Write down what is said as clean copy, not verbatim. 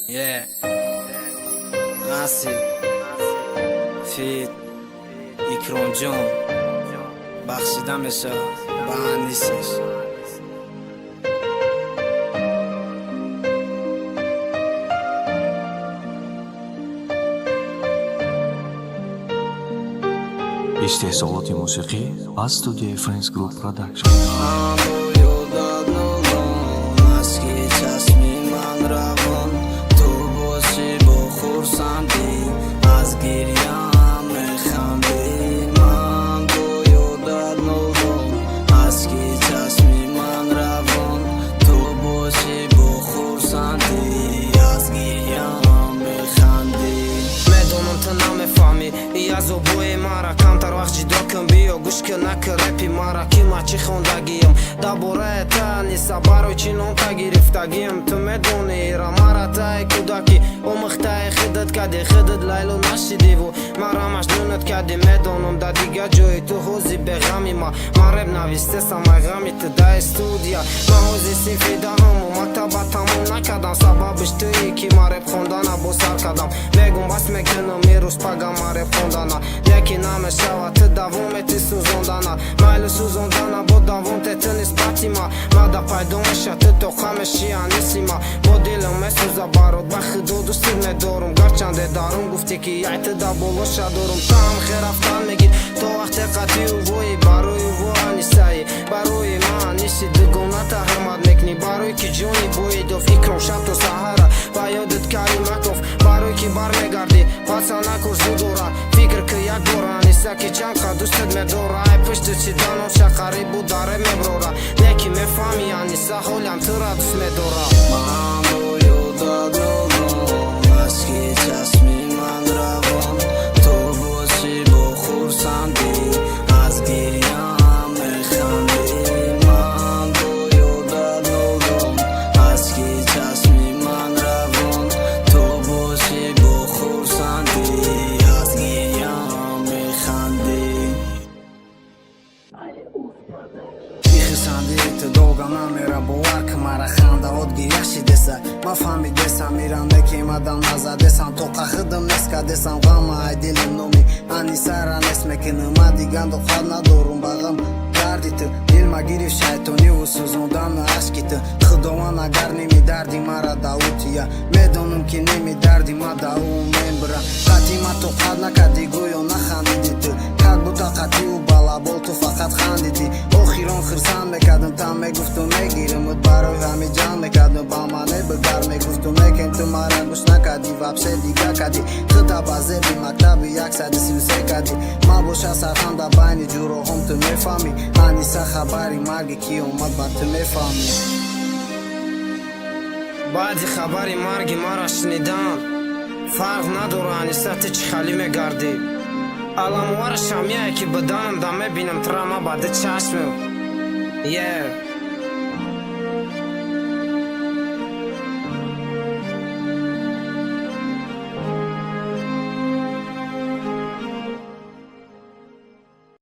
Yeah, Nasib, Fit, Ikron Jun, بخشیدم بشه به نیستش. استحصالات موسیقی از استودیوی فرندز گروپ پروداکشن. Язо бои мара камтар вақт ҷидо кун биё гӯш кун наки рэпи мара ки ма чӣ хондагиям дар бораи та ниса барои чӣ ном та гирифтагиям ту медонӣ ира мара таи кӯдаки омӯхтаи хидат кади хидат лайло нашидиву мара маҷнунат кади медонам дар дигар ҷои ту ҳози беғами ма рэп навистесам ай ғами ту дар студия ман ҳози синфи даҳаму мактаба тамом накардам сабабиш туи ки ма рэп хондана бо сар кардам мегум бас мекунам ирӯз пагам ма рэп хондана лекин намешавад ту давомети сӯзондана майлу сӯзондана бо давом тету нисбати ма мада пайдо меша ту тоқа меши аниси ма бо дилам месӯза барот ба худо дӯстит медорум гарчанде дарум гуфти ки яй ту да болоша дорум таам херафтан мегир то вақте қатию вои барои во анисаи барои ман аниси дугона таҳмат мекунӣ барои ки ҷони боидов икром шаб то саҳара ба ёдат калиматов барои ки бармегардӣ паса накур зудора фикр ки як бора аниса ки чанқа дӯстат медора ай пушти чи даноша қарибу даре меброра леки мефаҳми аниса ҳолям тура дӯст медора ман бо ёдат нодон аз ки чашми ман равон то бошӣ бо хурсандӣ аз гирьям механдӣ ман бо ёдат нодон аз ки чашми ман равон то бошӣ бо хурсандӣ аз гирьям механдӣ хисандити дога намера бовар ки мара хандаот гияши деса ма фаҳмидесам миранде ки мадам назадесам тоқа хидам неска десам ғама ай дилим номи анисара нес мекунам ма дигар дохат надорум ба ғам дарди ту дилма гирифт шайтониву сӯзондами ашки ту худованд агар немидарди мара даутия медонам ки немидарди ма дау мебирам қати ма тоқат накарди гӯё нахандиди ту как бута қатиу балабол ту фақат хандидӣ охирон хирсанд мекардам там мегуфту мегиримут барои ҳами ҷамъ мекардам ба ман мебигар мегуфту мекем ту мара гӯш накардӣ вабсе дига кардӣ хита ба зеби мактаби 133 кардӣ ма боша сарханда байни ҷуроҳом ту мефаҳмӣ аниса хабари марги ки омад ба ту мефаҳмӣ баъди хабари марги мара шнидан фарқ надора аниса ту чӣ хали мегардӣ аламвара шамияе ки ба данам да мебинам трама баъди чашмам